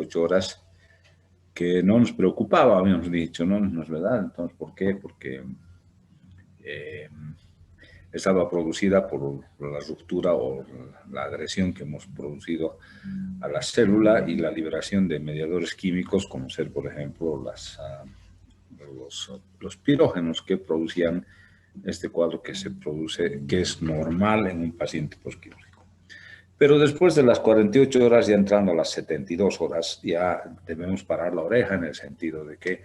48 horas, que no nos preocupaba, habíamos dicho, ¿no es verdad? Entonces, ¿por qué? Porque estaba producida por la ruptura o la agresión que hemos producido a la célula y la liberación de mediadores químicos, como ser, por ejemplo, los pirógenos que producían este cuadro que se produce, que es normal en un paciente posquirúrgico. Pero después de las 48 horas, ya entrando a las 72 horas, ya debemos parar la oreja en el sentido de que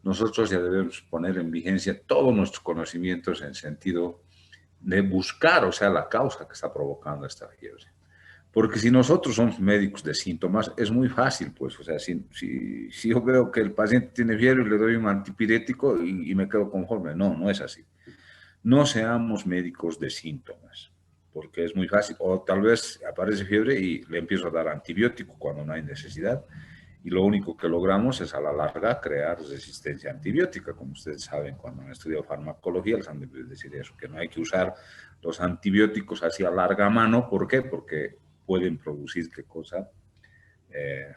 nosotros ya debemos poner en vigencia todos nuestros conocimientos en el sentido de buscar, o sea, la causa que está provocando esta fiebre. Porque si nosotros somos médicos de síntomas, es muy fácil, pues, o sea, si yo veo que el paciente tiene fiebre y le doy un antipirético y me quedo conforme. No, no es así. No seamos médicos de síntomas, porque es muy fácil. O tal vez aparece fiebre y le empiezo a dar antibiótico cuando no hay necesidad. Y lo único que logramos es a la larga crear resistencia antibiótica. Como ustedes saben, cuando han estudiado farmacología les han de decir eso, que no hay que usar los antibióticos así a larga mano. ¿Por qué? Porque pueden producir, ¿qué cosa?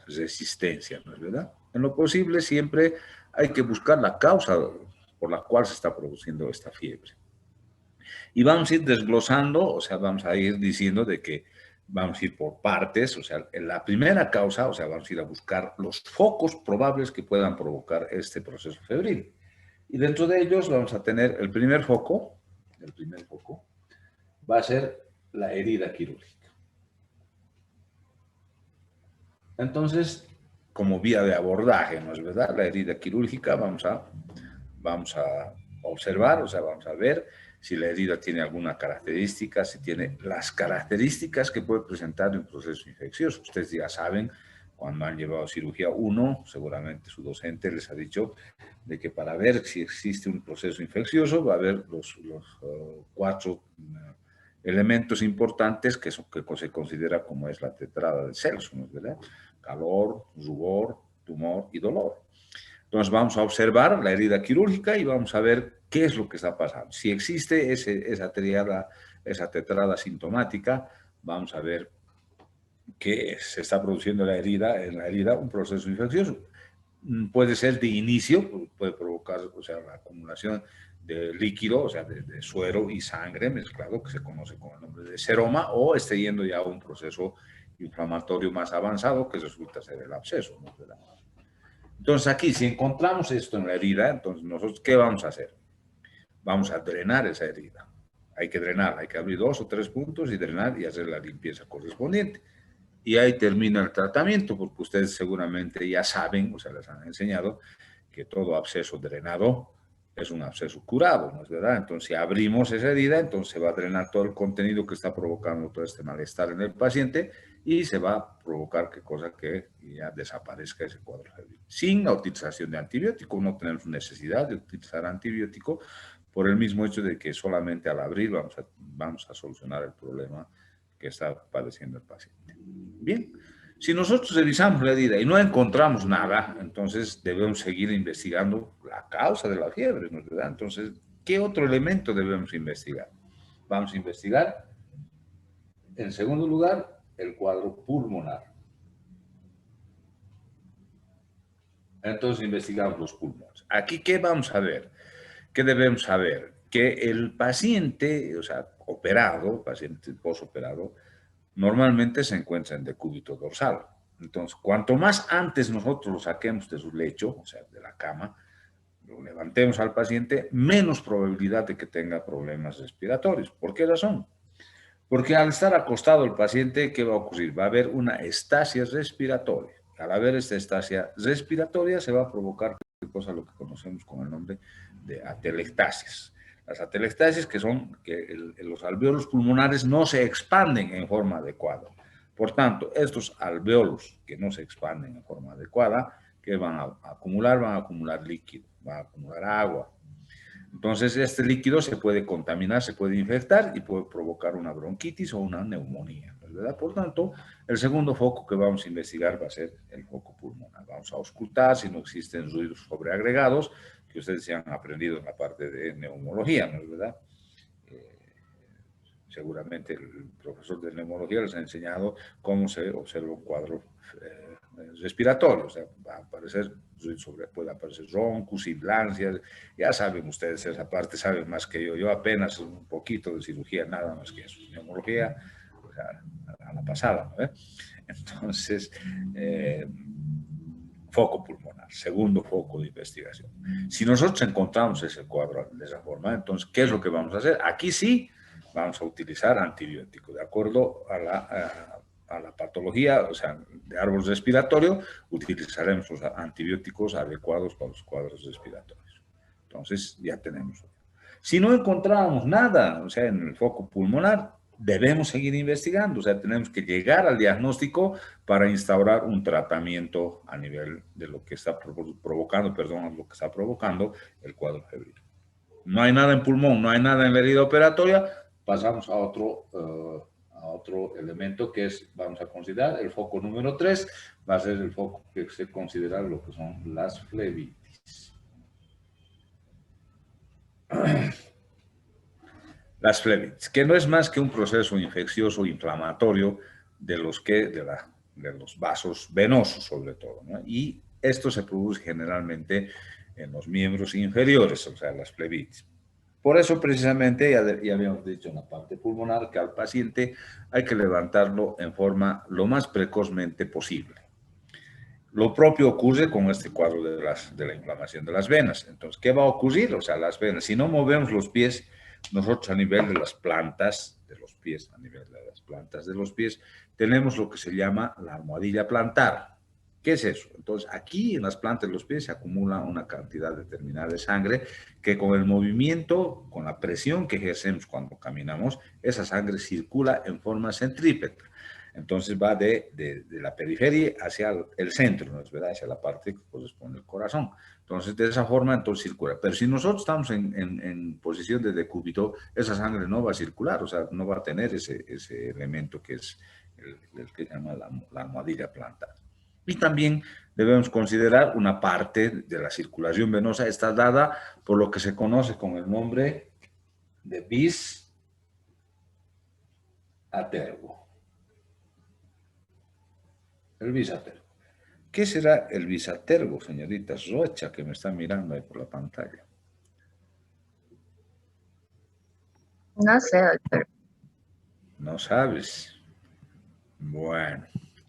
Resistencia, ¿no es verdad? En lo posible siempre hay que buscar la causa por la cual se está produciendo esta fiebre. Y vamos a ir desglosando, o sea, vamos a ir diciendo de que vamos a ir por partes, o sea, en la primera causa, o sea, vamos a ir a buscar los focos probables que puedan provocar este proceso febril. Y dentro de ellos vamos a tener el primer foco va a ser la herida quirúrgica. Entonces, como vía de abordaje, ¿no es verdad? La herida quirúrgica vamos a observar, o sea, vamos a ver si la herida tiene alguna característica, si tiene las características que puede presentar un proceso infeccioso. Ustedes ya saben, cuando han llevado cirugía 1, seguramente su docente les ha dicho de que para ver si existe un proceso infeccioso va a haber los 4 elementos importantes que se considera como es la tetrada de Celso, ¿no es verdad? Calor, rubor, tumor y dolor. Entonces vamos a observar la herida quirúrgica y vamos a ver qué es lo que está pasando. Si existe esa tetrada sintomática, vamos a ver que se está produciendo en la herida un proceso infeccioso. Puede ser de inicio, puede provocar, o sea, la acumulación de líquido, o sea, de suero y sangre mezclado, que se conoce con el nombre de seroma, o esté yendo ya a un proceso inflamatorio más avanzado, que resulta ser el absceso, ¿no? Entonces aquí, si encontramos esto en la herida, entonces nosotros, ¿qué vamos a hacer? Vamos a drenar esa herida. Hay que drenar, hay que abrir 2 o 3 puntos y drenar y hacer la limpieza correspondiente. Y ahí termina el tratamiento, porque ustedes seguramente ya saben, o sea, les han enseñado, que todo absceso drenado es un absceso curado, ¿no es verdad? Entonces, si abrimos esa herida, entonces se va a drenar todo el contenido que está provocando todo este malestar en el paciente y se va a provocar que cosa que ya desaparezca ese cuadro febril. Sin la utilización de antibiótico, no tenemos necesidad de utilizar antibiótico por el mismo hecho de que solamente al abrir vamos a solucionar el problema que está padeciendo el paciente. Bien, si nosotros revisamos la herida y no encontramos nada, entonces debemos seguir investigando la causa de la fiebre, ¿no es verdad? Entonces, ¿qué otro elemento debemos investigar? Vamos a investigar, en segundo lugar, el cuadro pulmonar. Entonces investigamos los pulmones. Aquí, ¿qué vamos a ver? ¿Qué debemos saber? Que el paciente, o sea, operado, paciente posoperado, normalmente se encuentra en decúbito dorsal. Entonces, cuanto más antes nosotros lo saquemos de su lecho, o sea, de la cama, lo levantemos al paciente, menos probabilidad de que tenga problemas respiratorios. ¿Por qué razón? Porque al estar acostado el paciente, ¿qué va a ocurrir? Va a haber una estasia respiratoria. Al haber esta estasia respiratoria, se va a provocar cosa lo que conocemos con el nombre de atelectasias. Las atelectasias que son que los alvéolos pulmonares no se expanden en forma adecuada. Por tanto, estos alvéolos que no se expanden en forma adecuada, ¿qué van a acumular? Van a acumular líquido, van a acumular agua. Entonces, este líquido se puede contaminar, se puede infectar y puede provocar una bronquitis o una neumonía, ¿verdad? Por tanto, el segundo foco que vamos a investigar va a ser el foco pulmonar. Vamos a auscultar si no existen ruidos sobreagregados, que ustedes ya han aprendido en la parte de neumología, ¿no es verdad? Seguramente el profesor de neumología les ha enseñado cómo se observa un cuadro respiratorio, o sea, va a aparecer, puede aparecer roncos, sibilancias, ya saben ustedes esa parte, saben más que yo apenas un poquito de cirugía, nada más que eso, neumología, o sea, a la pasada, ¿no? Entonces, foco pulmonar, segundo foco de investigación. Si nosotros encontramos ese cuadro de esa forma, entonces, ¿qué es lo que vamos a hacer? Aquí sí vamos a utilizar antibióticos, de acuerdo a la patología, o sea, de árbol respiratorio, utilizaremos los antibióticos adecuados para los cuadros respiratorios. Entonces, ya tenemos. Si no encontramos nada, o sea, en el foco pulmonar, debemos seguir investigando, o sea, tenemos que llegar al diagnóstico para instaurar un tratamiento a nivel de lo que está provocando, perdón, lo que está provocando el cuadro febril. No hay nada en pulmón, no hay nada en la herida operatoria, pasamos a otro elemento que es, vamos a considerar, el foco número 3, va a ser el foco que se considera lo que son las flebitis. Las flebitis, que no es más que un proceso infeccioso inflamatorio de los vasos venosos, sobre todo, ¿no? Y esto se produce generalmente en los miembros inferiores, o sea, las flebitis. Por eso, precisamente, ya habíamos dicho en la parte pulmonar que al paciente hay que levantarlo en forma lo más precozmente posible. Lo propio ocurre con este cuadro de la inflamación de las venas. Entonces, ¿qué va a ocurrir? O sea, las venas, si no movemos los pies, nosotros a nivel de las plantas de los pies, tenemos lo que se llama la almohadilla plantar. ¿Qué es eso? Entonces, aquí en las plantas de los pies se acumula una cantidad determinada de sangre que con el movimiento, con la presión que ejercemos cuando caminamos, esa sangre circula en forma centrípeta. Entonces va de la periferia hacia el centro, ¿no es verdad? Hacia la parte que corresponde al corazón. Entonces, de esa forma, entonces circula. Pero si nosotros estamos en posición de decúbito, esa sangre no va a circular, o sea, no va a tener ese elemento que es el que llama la almohadilla plantar. Y también debemos considerar una parte de la circulación venosa, está dada por lo que se conoce con el nombre de vis atergo. El bisatergo. ¿Qué será el bisatergo, señorita Rocha, que me está mirando ahí por la pantalla? No sé, doctor. No sabes. Bueno.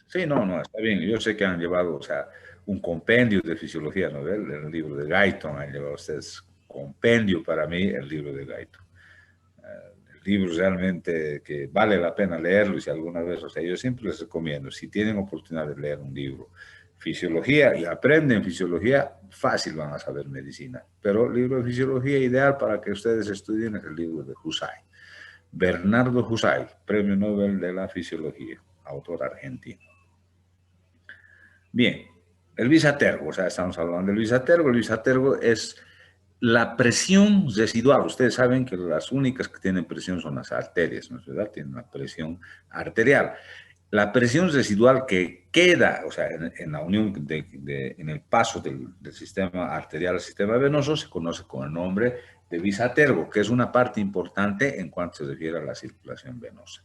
Sí, no, está bien. Yo sé que han llevado, o sea, un compendio de fisiología, ¿no? El libro de Guyton, han llevado ustedes compendio para mí, el libro de Guyton. El libro realmente que vale la pena leerlo y si alguna vez, o sea, yo siempre les recomiendo, si tienen oportunidad de leer un libro, fisiología y aprenden fisiología, fácil van a saber medicina. Pero el libro de fisiología ideal para que ustedes estudien es el libro de Husay. Bernardo Husay, Premio Nobel de la Fisiología, autor argentino. Bien, el bisatergo, o sea, estamos hablando del bisatergo. El bisatergo es la presión residual. Ustedes saben que las únicas que tienen presión son las arterias, ¿no es verdad? Tienen una presión arterial. La presión residual que queda, o sea, en la unión, en el paso del sistema arterial al sistema venoso, se conoce con el nombre de bisatergo, que es una parte importante en cuanto se refiere a la circulación venosa.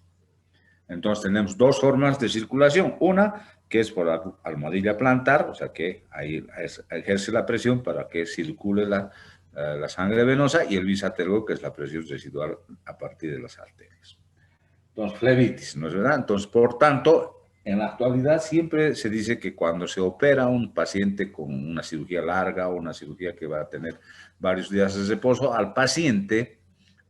Entonces tenemos dos formas de circulación. Una que es por la almohadilla plantar, o sea que ahí ejerce la presión para que circule la sangre venosa, y el bisatergo, que es la presión residual a partir de las arterias. Entonces, flebitis, ¿no es verdad? Entonces, por tanto, en la actualidad siempre se dice que cuando se opera a un paciente con una cirugía larga o una cirugía que va a tener varios días de reposo, al paciente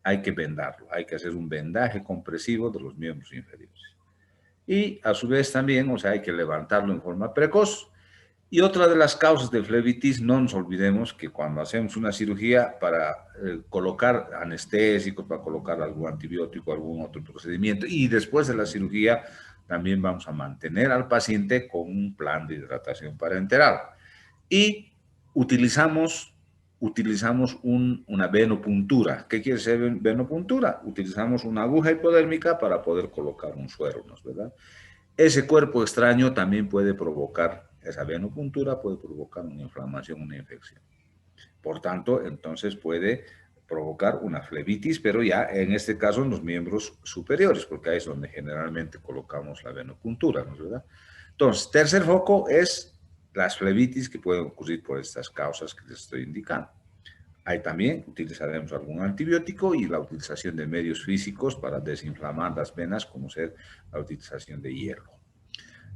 hay que vendarlo, hay que hacer un vendaje compresivo de los miembros inferiores. Y a su vez también, o sea, hay que levantarlo en forma precoz. Y otra de las causas de flebitis, no nos olvidemos que cuando hacemos una cirugía para colocar anestésicos, para colocar algún antibiótico, algún otro procedimiento, y después de la cirugía también vamos a mantener al paciente con un plan de hidratación parenteral. Y utilizamos una venopuntura. ¿Qué quiere decir venopuntura? Utilizamos una aguja hipodérmica para poder colocar un suero, ¿no es verdad? Ese cuerpo extraño también puede provocar, esa venopuntura puede provocar una inflamación, una infección. Por tanto, entonces puede provocar una flebitis, pero ya en este caso en los miembros superiores, porque ahí es donde generalmente colocamos la venopuntura, ¿no es verdad? Entonces, tercer foco es las flebitis que pueden ocurrir por estas causas que les estoy indicando. Ahí también utilizaremos algún antibiótico y la utilización de medios físicos para desinflamar las venas, como ser la utilización de hierro.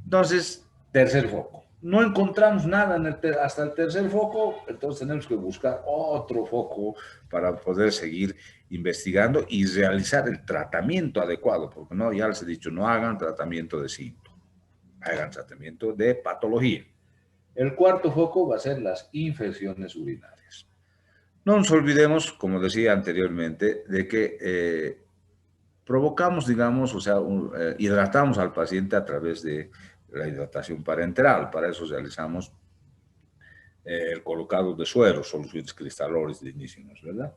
Entonces, tercer foco. No encontramos nada hasta el tercer foco, entonces tenemos que buscar otro foco para poder seguir investigando y realizar el tratamiento adecuado, porque no, ya les he dicho, no hagan tratamiento de síntomas, hagan tratamiento de patología. El cuarto foco va a ser las infecciones urinarias. No nos olvidemos, como decía anteriormente, de que provocamos, digamos, o sea, hidratamos al paciente a través de la hidratación parenteral. Para eso realizamos el colocado de sueros, soluciones cristaloides de inicio, ¿verdad?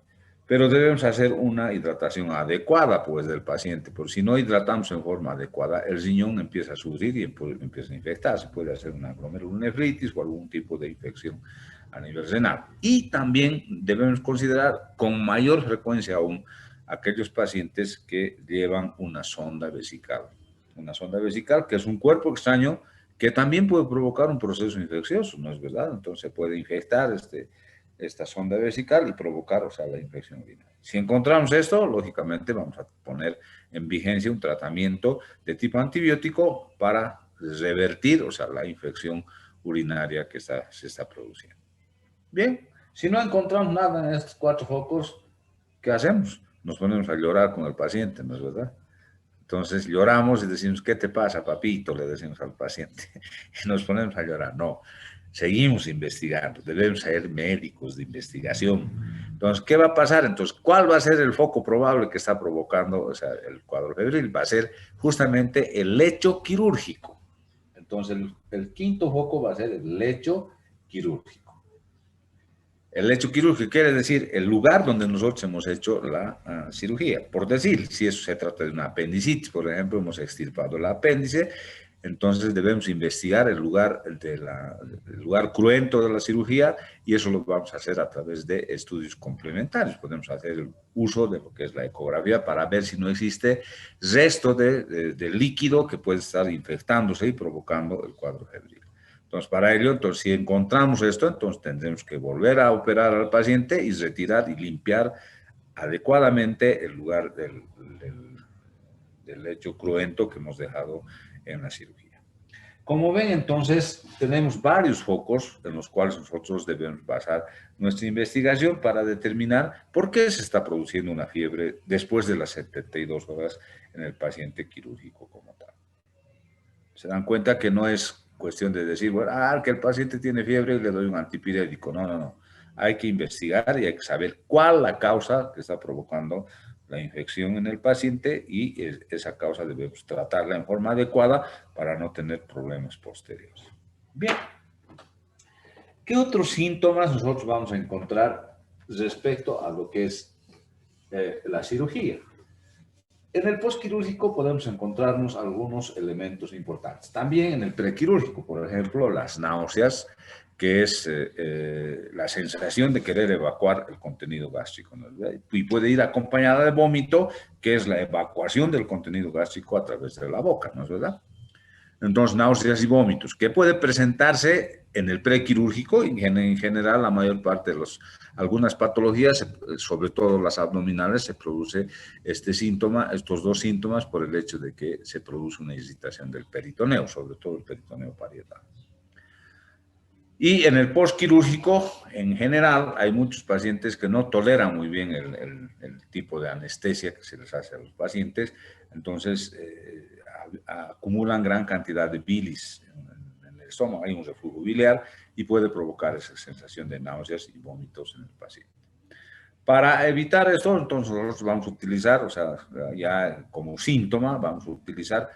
Pero debemos hacer una hidratación adecuada, pues, del paciente, porque si no hidratamos en forma adecuada, el riñón empieza a sufrir y empieza a infectarse. Puede hacer una glomerulonefritis o algún tipo de infección a nivel renal. Y también debemos considerar con mayor frecuencia aún aquellos pacientes que llevan una sonda vesical. Una sonda vesical que es un cuerpo extraño que también puede provocar un proceso infeccioso, ¿no es verdad? Entonces puede infectar esta sonda vesical y provocar, o sea, la infección urinaria. Si encontramos esto, lógicamente vamos a poner en vigencia un tratamiento de tipo antibiótico para revertir, o sea, la infección urinaria que se está produciendo. Bien, si no encontramos nada en estos cuatro focos, ¿qué hacemos? Nos ponemos a llorar con el paciente, ¿no es verdad? Entonces lloramos y decimos, ¿qué te pasa, papito? Le decimos al paciente. Y nos ponemos a llorar. No, seguimos investigando. Debemos ser médicos de investigación. Entonces, ¿qué va a pasar? Entonces, ¿cuál va a ser el foco probable que está provocando, o sea, el cuadro febril? Va a ser justamente el lecho quirúrgico. Entonces, el quinto foco va a ser el lecho quirúrgico. El lecho quirúrgico quiere decir el lugar donde nosotros hemos hecho la cirugía. Por decir, si eso se trata de una apendicitis, por ejemplo, hemos extirpado el apéndice, entonces debemos investigar el lugar cruento de la cirugía y eso lo vamos a hacer a través de estudios complementarios. Podemos hacer el uso de lo que es la ecografía para ver si no existe resto de líquido que puede estar infectándose y provocando el cuadro febril. Entonces, para ello, entonces, si encontramos esto, entonces tendremos que volver a operar al paciente y retirar y limpiar adecuadamente el lugar del lecho cruento que hemos dejado en la cirugía. Como ven, entonces, tenemos varios focos en los cuales nosotros debemos basar nuestra investigación para determinar por qué se está produciendo una fiebre después de las 72 horas en el paciente quirúrgico como tal. Se dan cuenta que no es cuestión de decir, bueno, que el paciente tiene fiebre y le doy un antipirético. No, no, no. Hay que investigar y hay que saber cuál es la causa que está provocando la infección en el paciente y esa causa debemos tratarla en forma adecuada para no tener problemas posteriores. Bien. ¿Qué otros síntomas nosotros vamos a encontrar respecto a lo que es la cirugía? En el postquirúrgico podemos encontrarnos algunos elementos importantes. También en el prequirúrgico, por ejemplo, las náuseas, que es la sensación de querer evacuar el contenido gástrico, ¿no? Y puede ir acompañada de vómito, que es la evacuación del contenido gástrico a través de la boca, ¿no es verdad? Entonces, náuseas y vómitos, que puede presentarse en el prequirúrgico y en general la mayor parte de algunas patologías, sobre todo las abdominales, se produce este síntoma, estos dos síntomas por el hecho de que se produce una irritación del peritoneo, sobre todo el peritoneo parietal. Y en el postquirúrgico, en general, hay muchos pacientes que no toleran muy bien el tipo de anestesia que se les hace a los pacientes, entonces acumulan gran cantidad de bilis en el estómago, hay un reflujo biliar y puede provocar esa sensación de náuseas y vómitos en el paciente. Para evitar esto, entonces nosotros vamos a utilizar, o sea, ya como síntoma, vamos a utilizar,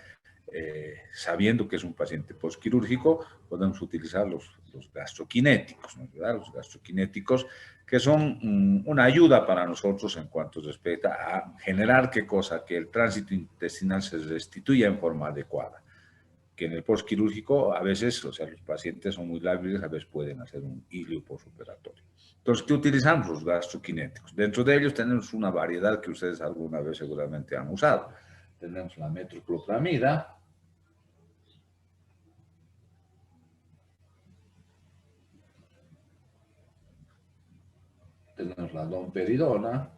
sabiendo que es un paciente postquirúrgico, podemos utilizar los gastroquinéticos, ¿no? ¿Verdad? Los gastroquinéticos que son una ayuda para nosotros en cuanto respecta a generar qué cosa, que el tránsito intestinal se restituya en forma adecuada. Que en el postquirúrgico a veces, o sea, los pacientes son muy lábiles, a veces pueden hacer un ilio postoperatorio. Entonces, ¿qué utilizamos? Los gastroquinéticos. Dentro de ellos tenemos una variedad que ustedes alguna vez seguramente han usado. Tenemos la metoclopramida, la domperidona.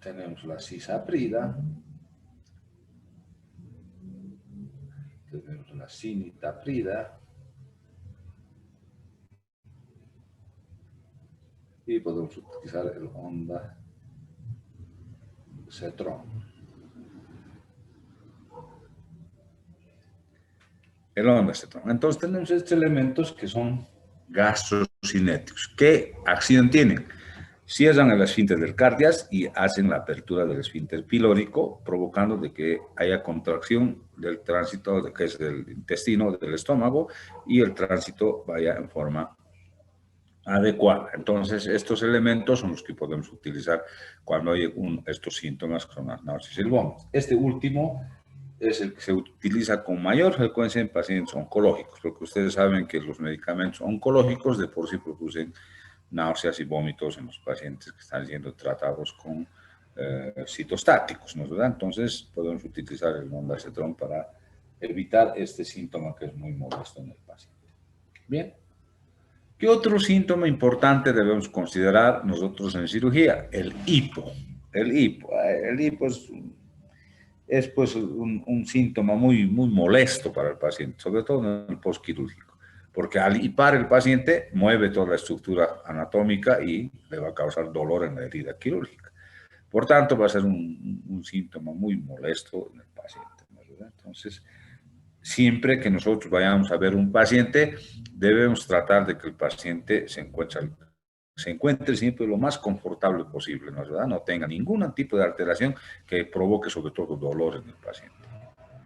Tenemos la cisaprida. Tenemos la cinitaprida. Y podemos utilizar el ondansetron. El ondansetron. Entonces tenemos estos elementos que son gastrocinéticos. ¿Qué acción tienen? Cierran el esfínter del cardias y hacen la apertura del esfínter pilórico, provocando de que haya contracción del tránsito, que es del intestino, del estómago, y el tránsito vaya en forma adecuada. Entonces, estos elementos son los que podemos utilizar cuando hay estos síntomas, que son las náuseas y el vómito. Este último es el que se utiliza con mayor frecuencia en pacientes oncológicos, porque ustedes saben que los medicamentos oncológicos de por sí producen náuseas y vómitos en los pacientes que están siendo tratados con citostáticos, ¿no es verdad? Entonces, podemos utilizar el ondansetron para evitar este síntoma que es muy molesto en el paciente. Bien. ¿Qué otro síntoma importante debemos considerar nosotros en cirugía? El hipo. El hipo es pues un síntoma muy molesto para el paciente, sobre todo en el postquirúrgico, porque al hipar el paciente mueve toda la estructura anatómica y le va a causar dolor en la herida quirúrgica. Por tanto, va a ser un síntoma muy molesto en el paciente, ¿verdad? Entonces, siempre que nosotros vayamos a ver un paciente, debemos tratar de que el paciente se encuentre siempre lo más confortable posible, ¿no es verdad? No tenga ningún tipo de alteración que provoque sobre todo dolor en el paciente.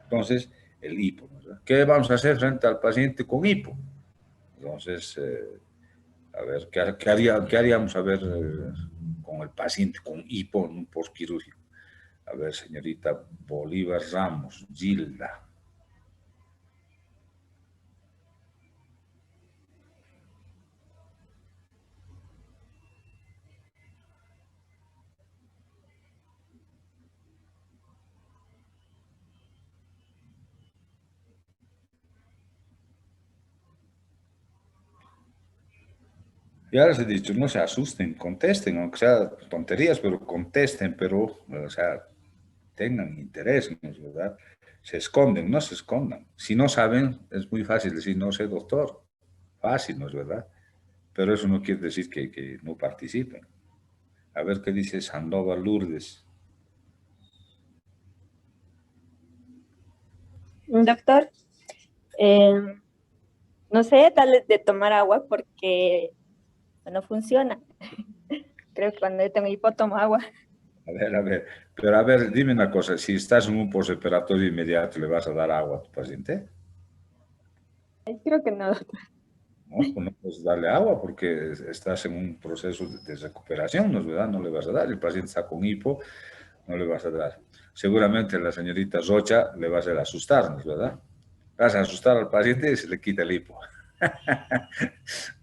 Entonces, el hipo, ¿no es verdad? ¿Qué vamos a hacer frente al paciente con hipo? Entonces, a ver, ¿qué haríamos a ver con el paciente con hipo en un postquirúrgico? A ver, señorita Bolívar Ramos, Gilda. Ya les he dicho, no se asusten, contesten, aunque sea tonterías, pero contesten, pero, o sea, tengan interés, ¿no es verdad? Se esconden, no se escondan. Si no saben, es muy fácil decir, no sé, doctor. Fácil, ¿no es verdad? Pero eso no quiere decir que no participen. A ver qué dice Sandoval Lourdes. Doctor, no sé, darle de tomar agua porque no funciona. Creo que cuando yo tengo hipo tomo agua. A ver, pero a ver, dime una cosa, si estás en un postoperatorio inmediato, ¿le vas a dar agua a tu paciente? Creo que no, doctor. No, pues no puedes darle agua porque estás en un proceso de recuperación, ¿no es verdad? No le vas a dar, el paciente está con hipo, no le vas a dar. Seguramente la señorita Rocha le va a hacer asustar, ¿no es verdad? Vas a asustar al paciente y se le quita el hipo.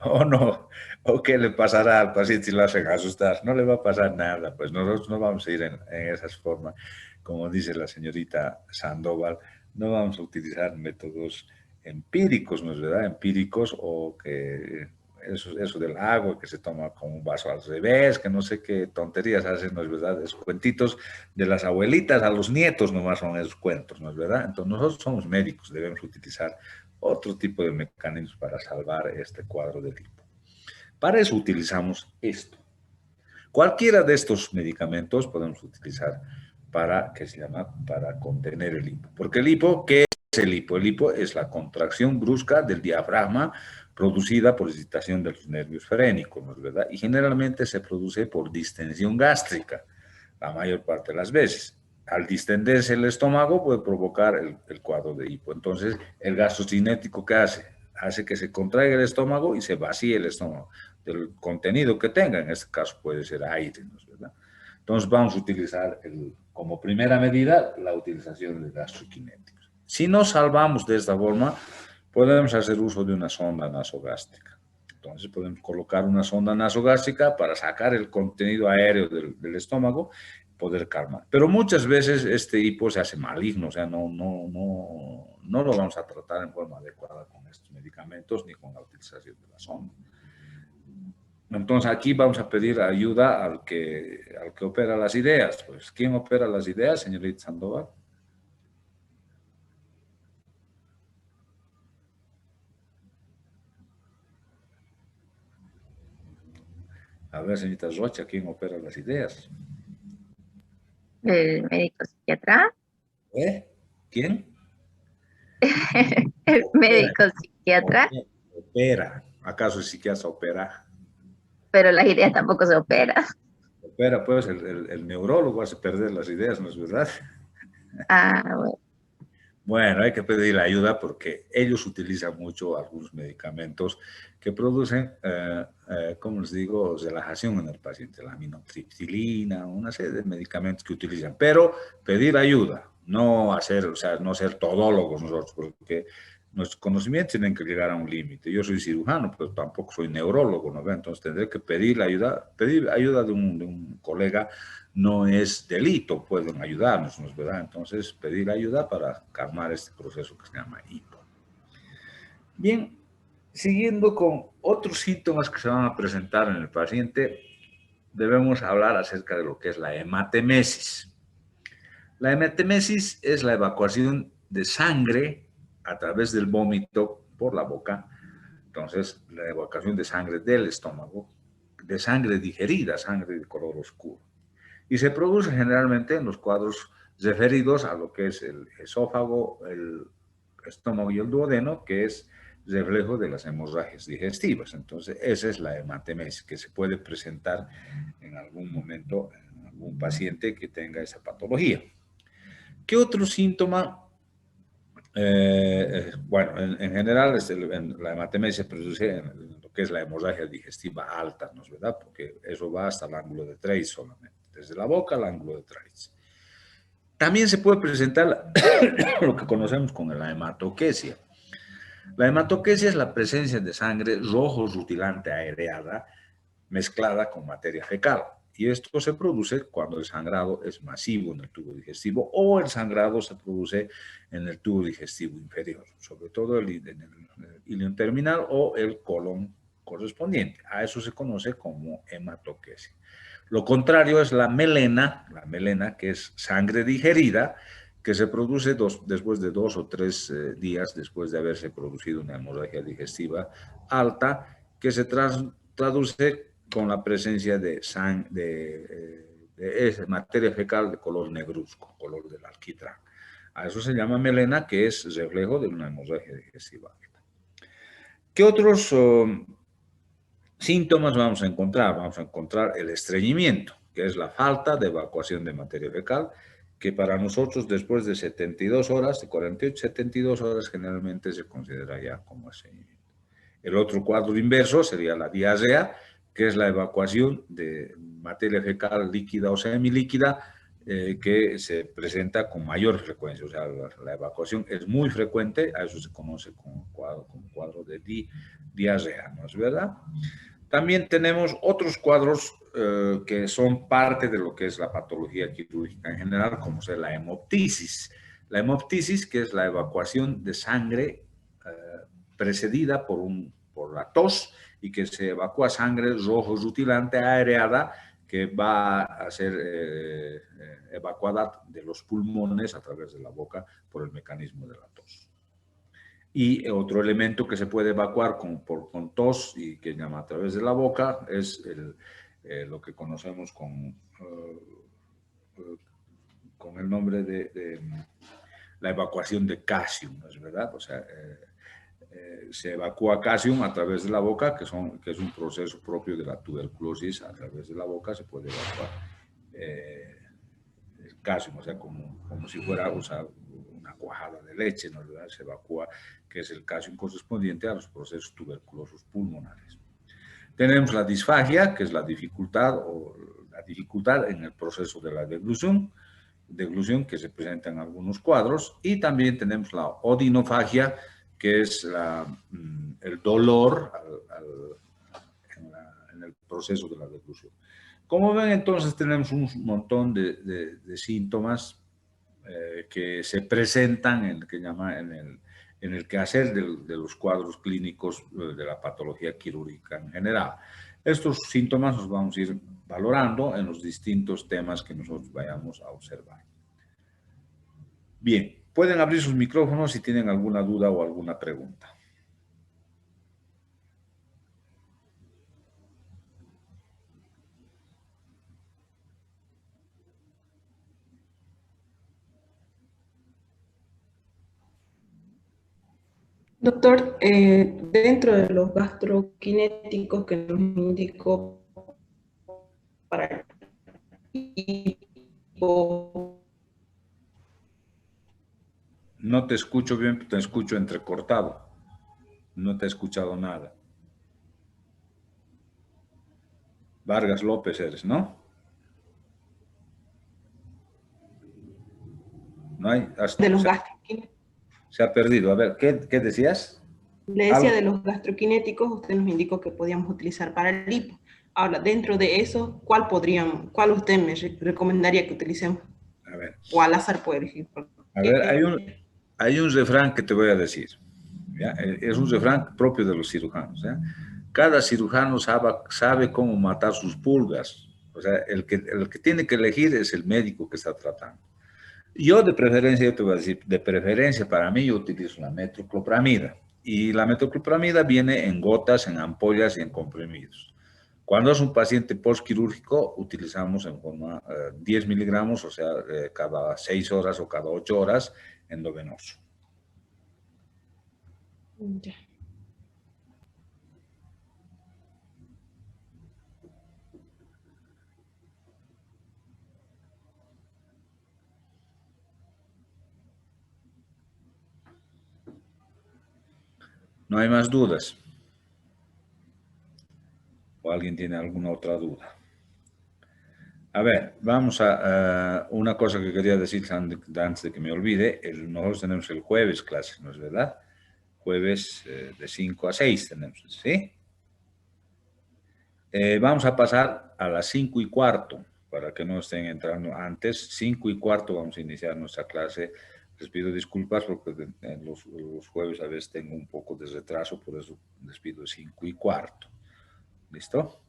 O no, o qué le pasará al paciente si lo hacen asustar. No le va a pasar nada, pues nosotros no vamos a ir en esas formas, como dice la señorita Sandoval, no vamos a utilizar métodos empíricos, ¿no es verdad? Empíricos o que eso del agua que se toma con un vaso al revés, que no sé qué tonterías hacen, ¿no es verdad? Esos cuentitos de las abuelitas a los nietos nomás son esos cuentos, ¿no es verdad? Entonces nosotros somos médicos, debemos utilizar otro tipo de mecanismos para salvar este cuadro del hipo. Para eso utilizamos esto. Cualquiera de estos medicamentos podemos utilizar para, ¿qué se llama? Para contener el hipo. Porque el hipo, ¿qué es el hipo? El hipo es la contracción brusca del diafragma producida por excitación de los nervios frenénicos, ¿no es verdad? Y generalmente se produce por distensión gástrica, la mayor parte de las veces. Al distenderse el estómago puede provocar el cuadro de hipo. Entonces, el gastrocinético, ¿qué hace? Hace que se contraiga el estómago y se vacíe el estómago del contenido que tenga. En este caso puede ser aire, ¿no es verdad? Entonces, vamos a utilizar como primera medida la utilización de gastroquinéticos. Si nos salvamos de esta forma, podemos hacer uso de una sonda nasogástrica. Entonces podemos colocar una sonda nasogástrica para sacar el contenido aéreo del estómago, poder calmar. Pero muchas veces este hipo se hace maligno, o sea, no no lo vamos a tratar en forma adecuada con estos medicamentos ni con la utilización de la sonda. Entonces aquí vamos a pedir ayuda al que opera las ideas. Pues, ¿quién opera las ideas, señorita Sandoval? A ver, señorita Rocha, ¿quién opera las ideas? El médico psiquiatra. ¿Quién? El Opera. médico psiquiatra, Opera. ¿Acaso el psiquiatra opera? pero las ideas tampoco se operan. Opera, pues, el neurólogo hace perder las ideas, ¿no es verdad? Ah, bueno. Bueno, hay que pedir ayuda porque ellos utilizan mucho algunos medicamentos que producen, como les digo, relajación en el paciente, la aminotriptilina, una serie de medicamentos que utilizan. Pero pedir ayuda, no hacer, o sea, no ser todólogos nosotros, porque nuestros conocimientos tienen que llegar a un límite. Yo soy cirujano, pero tampoco soy neurólogo, ¿no ve? Entonces tendré que pedir ayuda de un colega. No es delito, pueden ayudarnos, ¿no es verdad? Entonces, pedir ayuda para calmar este proceso que se llama hipo. Bien, siguiendo con otros síntomas que se van a presentar en el paciente, debemos hablar acerca de lo que es la hematemesis. La hematemesis es la evacuación de sangre a través del vómito por la boca. Entonces, la evacuación de sangre del estómago, de sangre digerida, sangre de color oscuro. Y se produce generalmente en los cuadros referidos a lo que es el esófago, el estómago y el duodeno, que es reflejo de las hemorragias digestivas. Entonces, esa es la hematemesis que se puede presentar en algún momento en algún paciente que tenga esa patología. ¿Qué otro síntoma? Bueno, en general la hematemesis se produce en lo que es la hemorragia digestiva alta, ¿no es verdad? Porque eso va hasta el ángulo de Treitz solamente, desde la boca al ángulo de Treitz. También se puede presentar lo que conocemos como la hematoquesia. La hematoquesia es la presencia de sangre rojo rutilante aereada mezclada con materia fecal. Y esto se produce cuando el sangrado es masivo en el tubo digestivo o el sangrado se produce en el tubo digestivo inferior, sobre todo en el ilion terminal o el colon correspondiente. A eso se conoce como hematoquesia. Lo contrario es la melena que es sangre digerida, que se produce después de 2 o 3 días después de haberse producido una hemorragia digestiva alta, que se traduce con la presencia de materia fecal de color negruzco, color del alquitrán. A eso se llama melena, que es reflejo de una hemorragia digestiva alta. ¿Qué otros síntomas vamos a encontrar? Vamos a encontrar el estreñimiento, que es la falta de evacuación de materia fecal, que para nosotros después de 72 horas, de 48 a 72 horas, generalmente se considera ya como estreñimiento. El otro cuadro inverso sería la diarrea, que es la evacuación de materia fecal líquida o semilíquida, que se presenta con mayor frecuencia. O sea, la evacuación es muy frecuente, a eso se conoce como cuadro de diarrea, ¿no es verdad? También tenemos otros cuadros que son parte de lo que es la patología quirúrgica en general, como es la hemoptisis. La hemoptisis, que es la evacuación de sangre precedida por la tos y que se evacúa sangre rojo rutilante aereada que va a ser evacuada de los pulmones a través de la boca por el mecanismo de la tos. Y otro elemento que se puede evacuar con tos y que llama a través de la boca es lo que conocemos con el nombre de la evacuación de calcio, ¿no es verdad? O sea, se evacúa calcio a través de la boca, que es un proceso propio de la tuberculosis. A través de la boca se puede evacuar el calcio, o sea, como si fuera, o sea, una cuajada de leche, ¿no? Se evacúa, que es el calcio correspondiente a los procesos tuberculosos pulmonares. Tenemos la disfagia, que es la dificultad en el proceso de la deglución que se presenta en algunos cuadros, y también tenemos la odinofagia, que es el dolor en el proceso de la deglución. Como ven, entonces tenemos un montón de síntomas que se presentan en el quehacer de los cuadros clínicos de la patología quirúrgica en general. Estos síntomas los vamos a ir valorando en los distintos temas que nosotros vayamos a observar. Bien, pueden abrir sus micrófonos si tienen alguna duda o alguna pregunta. Doctor, dentro de los gastroquinéticos que nos indicó para el hipo, No te escucho bien, te escucho entrecortado. No te he escuchado nada. Vargas López eres, ¿no? No hay. de los gastroquinéticos, Se ha perdido. A ver, ¿qué decías? le decía de los gastroquinéticos, usted nos indicó que podíamos utilizar para el hipo. Ahora, dentro de eso, ¿cuál usted me recomendaría que utilicemos? A ver. O al azar puede elegir. A ver, hay un refrán que te voy a decir. ¿Ya? Es un refrán propio de los cirujanos. ¿Ya? Cada cirujano sabe cómo matar sus pulgas. O sea, el que tiene que elegir es el médico que está tratando. Yo de preferencia, yo te voy a decir, de preferencia para mí yo utilizo la metoclopramida. Y la metoclopramida viene en gotas, en ampollas y en comprimidos. Cuando es un paciente postquirúrgico, utilizamos en forma 10 miligramos, o sea, cada 6 horas o cada 8 horas, endovenoso. Ya. ¿No hay más dudas? ¿O alguien tiene alguna otra duda? A ver, vamos a una cosa que quería decir antes de que me olvide. Nosotros tenemos el jueves clase, ¿no es verdad? Jueves de 5 a 6 tenemos, ¿sí? Vamos a pasar a las 5:15, para que no estén entrando antes. 5:15 vamos a iniciar nuestra clase. Les pido disculpas porque los jueves a veces tengo un poco de retraso, por eso les pido 5:15. ¿Listo?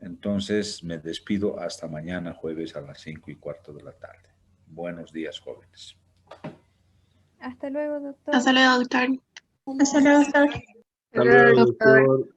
Entonces me despido hasta mañana jueves a las 5:15 de la tarde. Buenos días, jóvenes. Hasta luego, doctor. Hasta luego, doctor. Hasta luego, doctor. Hasta luego, doctor.